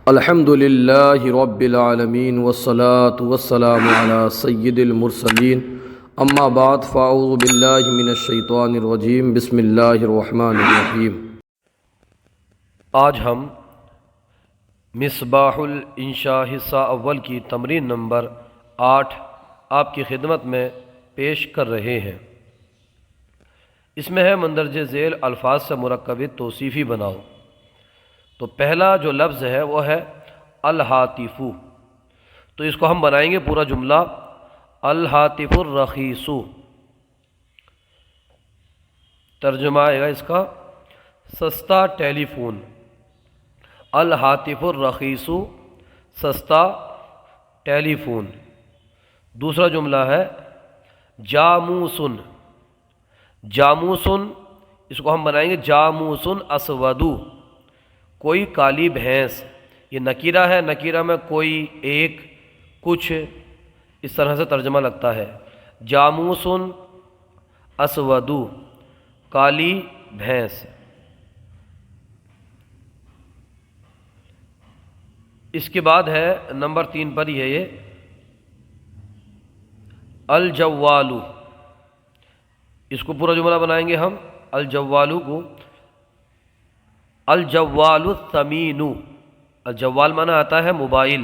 الحمد للہ رب العالمین والصلاة والسلام علی سید المرسلین اما بعد فاعوذ باللہ من الشیطان الرجیم بسم اللہ الرحمن الرحیم۔ آج ہم مصباح الانشاء حصہ اول کی تمرین نمبر 8 آپ کی خدمت میں پیش کر رہے ہیں۔ اس میں ہے مندرجہ ذیل الفاظ سے مرکب توصیفی بناؤ۔ تو پہلا جو لفظ ہے وہ ہے الہاتف، تو اس کو ہم بنائیں گے پورا جملہ الہاتف الرخیص۔ ترجمہ آئے گا اس کا سستا ٹیلی فون۔ الہاتف الرخیص سستا ٹیلی فون۔ دوسرا جملہ ہے جاموسن۔ جاموسن اس کو ہم بنائیں گے جاموسن اسودو، کوئی کالی بھینس۔ یہ نکیرہ ہے، نکیرہ میں کوئی، ایک، کچھ، اس طرح سے ترجمہ لگتا ہے۔ جاموسن اسودو، کالی بھینس۔ اس کے بعد ہے نمبر 3 پر ہی ہے یہ الجوالو۔ اس کو پورا جملہ بنائیں گے ہم الجوالو کو الجوال الثمین۔ الجوال معنی آتا ہے موبائل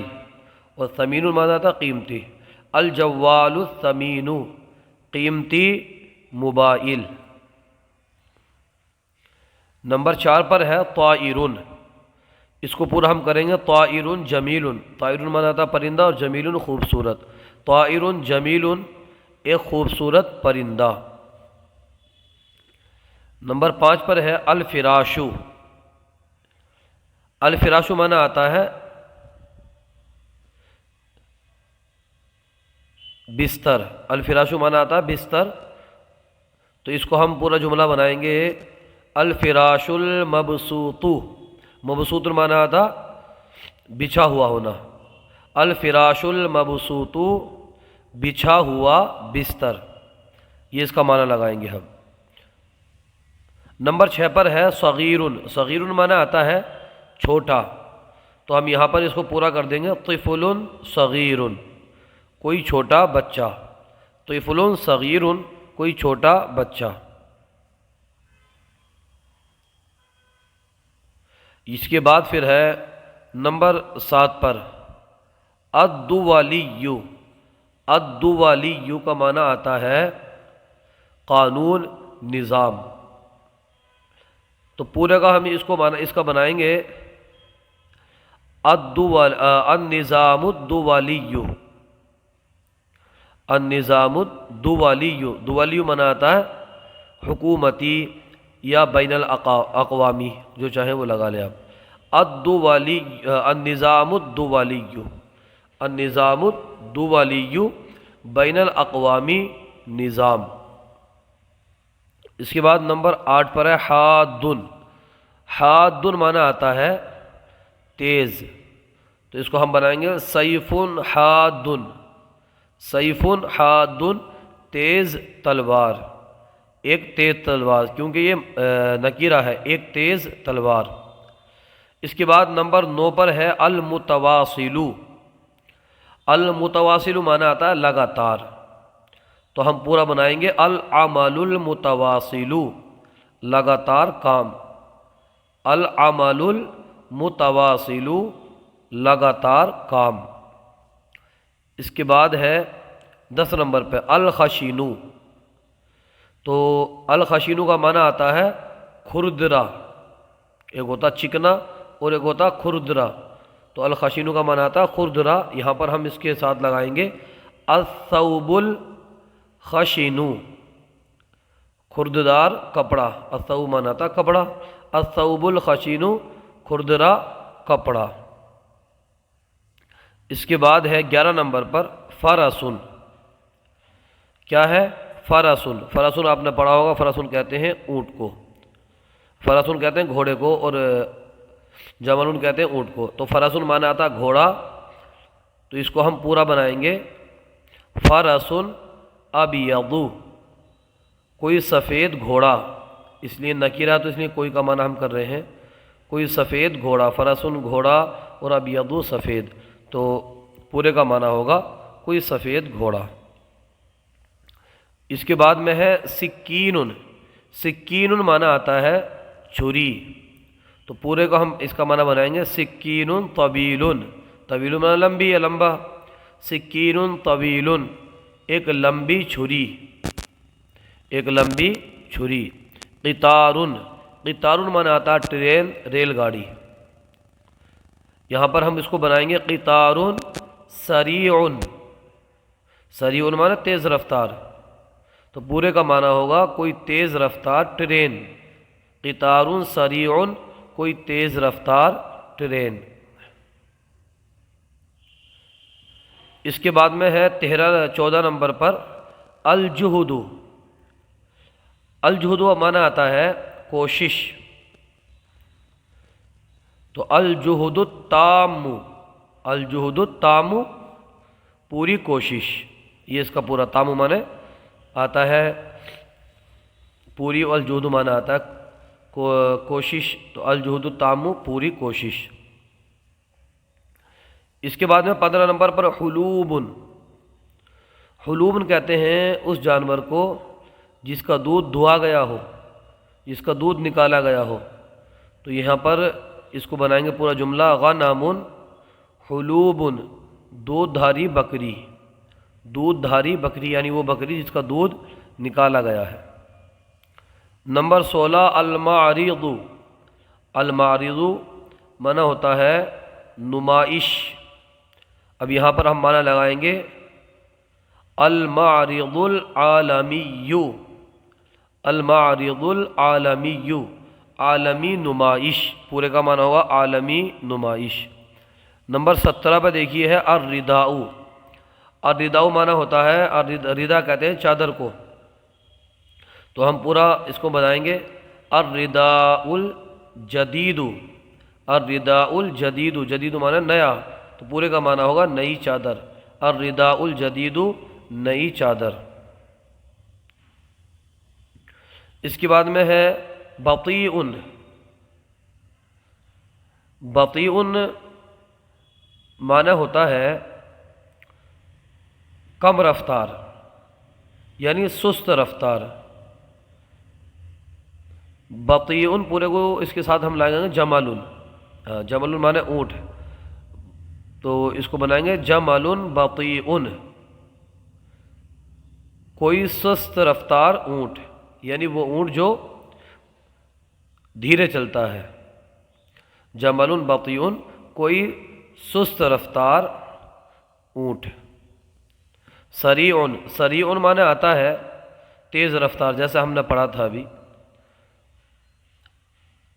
اور ثمین معنی آتا ہے قیمتی۔ الجوال الثمین، قیمتی موبائل۔ نمبر 4 پر ہے طائرن۔ اس کو پورا ہم کریں گے طائرن جمیل۔ طائرن معنی آتا ہے پرندہ اور جمیل خوبصورت۔ طائرن جمیل، ایک خوبصورت پرندہ۔ نمبر 5 پر ہے الفراشو۔ الفراشو معنی آتا ہے بستر۔ الفراشو معنی آتا ہے بستر، تو اس کو ہم پورا جملہ بنائیں گے الفراش المبسوط۔ مبسوط معنی آتا بچھا ہوا ہونا۔ الفراش المبسوط، بچھا ہوا بستر، یہ اس کا معنی لگائیں گے ہم۔ نمبر 6 پر ہے صغیرن۔ صغیرن معنی آتا ہے چھوٹا، تو ہم یہاں پر اس کو پورا کر دیں گے طفل صغیر، کوئی چھوٹا بچہ۔ طفل صغیر، کوئی چھوٹا بچہ۔ اس کے بعد پھر ہے نمبر 7 پر الدولی۔ الدولی کا معنی آتا ہے قانون، نظام۔ تو پورے کا ہم اس کا بنائیں گے النظام الدولی۔ النظام الدولی، دولی معنی آتا ہے حکومتی یا بین الاقوامی، جو چاہیں وہ لگا لیں آپ۔ الدولی، النظام الدولی، النظام الدولی، بین الاقوامی نظام۔ اس کے بعد نمبر 8 پر ہے حادن۔ حادن معنی آتا ہے تیز، تو اس کو ہم بنائیں گے سیف حادن۔ سیف حادن، تیز تلوار، ایک تیز تلوار، کیونکہ یہ نکیرہ ہے، ایک تیز تلوار۔ اس کے بعد نمبر 9 پر ہے المتواصل۔ المتواصل معنی آتا ہے لگاتار، تو ہم پورا بنائیں گے العمل المتواصل، لگاتار کام۔ العمل المتواصل، لگاتار کام۔ اس کے بعد ہے 10 نمبر پہ الخشینو۔ تو الخشینو کا معنی آتا ہے کھردرا، ایک ہوتا چکنا اور ایک ہوتا کھردرا، تو الخشینو کا معنی آتا ہے کھردرا۔ یہاں پر ہم اس کے ساتھ لگائیں گے الثوب الخشینو، کھرددار کپڑا۔ الثوب معنی آتا کپڑا، الثوب الخشینو، کھردرا کپڑا۔ اس کے بعد ہے 11 نمبر پر فرسن۔ کیا ہے فرسن؟ فرسن آپ نے پڑھا ہوگا، فرسن کہتے ہیں اونٹ کو، فرسن کہتے ہیں گھوڑے کو، اور جملن کہتے ہیں اونٹ کو۔ تو فرسن معنی آتا گھوڑا، تو اس کو ہم پورا بنائیں گے فرسن ابیض، کوئی سفید گھوڑا۔ اس لیے نکیرہ تو اس لیے کوئی کا معنی ہم کر رہے ہیں، کوئی سفید گھوڑا۔ فرسن گھوڑا، اور ابیض سفید، تو پورے کا معنی ہوگا کوئی سفید گھوڑا۔ اس کے بعد میں ہے سکین، سکین معنی آتا ہے چھری، تو پورے کا ہم اس کا معنی بنائیں گے سکین طویل، طویل معنی لمبی یا لمبا، سکین طویل ایک لمبی چھری، ایک لمبی چھری۔ قطار، قطار معنی آتا ہے ٹرین، ریل گاڑی، یہاں پر ہم اس کو بنائیں گے قطار سریع، سریع معنی تیز رفتار، تو پورے کا معنی ہوگا کوئی تیز رفتار ٹرین، قطار سریع کوئی تیز رفتار ٹرین۔ اس کے بعد میں ہے 14 نمبر پر الجہد، الجہد معنی آتا ہے کوشش، تو الجہد التام، الجہد التام پوری کوشش، یہ اس کا پورا تام معنی آتا ہے پوری، الجہد معنی آتا ہے کوشش، تو الجہد التام پوری کوشش۔ اس کے بعد میں 15 نمبر پر حلوب، حلوب کہتے ہیں اس جانور کو جس کا دودھ دھوا گیا ہو، جس کا دودھ نکالا گیا ہو، تو یہاں پر اس کو بنائیں گے پورا جملہ غنم حلوب، دودھ دھاری بکری، دودھ دھاری بکری یعنی وہ بکری جس کا دودھ نکالا گیا ہے۔ نمبر 16 المعرض، المعرض معنی ہوتا ہے نمائش، اب یہاں پر ہم معنی لگائیں گے المعرض العالمی، المعرض العالمی عالمی نمائش، پورے کا معنی ہوگا عالمی نمائش۔ نمبر 17 پہ دیکھیے ہے الرداء، الرداء معنی ہوتا ہے، ردا کہتے ہیں چادر کو، تو ہم پورا اس کو بنائیں گے الرداء الجدید، الرداء الجدید، جدید معنی نیا، تو پورے کا معنی ہوگا نئی چادر، الرداء الجدید نئی چادر۔ اس کے بعد میں ہے بطیء، بطیء معنی ہوتا ہے کم رفتار یعنی سست رفتار، بطیء پورے کو اس کے ساتھ ہم لائیں گے جمل، جمل معنی اونٹ، تو اس کو بنائیں گے جمل بطیء، کوئی سست رفتار اونٹ، یعنی وہ اونٹ جو دھیرے چلتا ہے، جمل بطیء کوئی سست رفتار اونٹ۔ سریع، سریع معنی آتا ہے تیز رفتار، جیسا ہم نے پڑھا تھا ابھی۔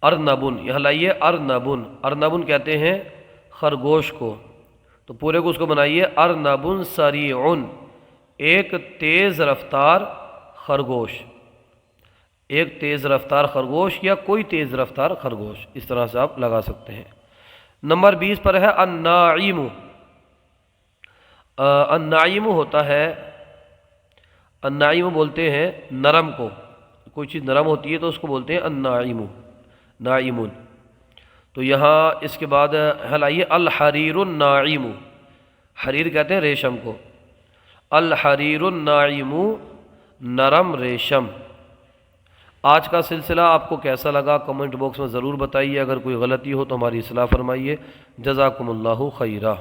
ارنبن، یہاں لائیے ارنبن، ارنبن کہتے ہیں خرگوش کو، تو پورے کو اس کو بنائیے ارنبن سریع، ایک تیز رفتار خرگوش، ایک تیز رفتار خرگوش یا کوئی تیز رفتار خرگوش، اس طرح سے آپ لگا سکتے ہیں۔ نمبر 20 پر ہے الناعم، الناعم ہوتا ہے، الناعم بولتے ہیں نرم کو، کوئی چیز نرم ہوتی ہے تو اس کو بولتے ہیں الناعم، ناعم، تو یہاں اس کے بعد ہلائیے الحریر الناعم، حریر کہتے ہیں ریشم کو، الحریر الناعم نرم ریشم۔ آج کا سلسلہ آپ کو کیسا لگا کمنٹ باکس میں ضرور بتائیے، اگر کوئی غلطی ہو تو ہماری اصلاح فرمائیے۔ جزاکم اللہ خیرہ۔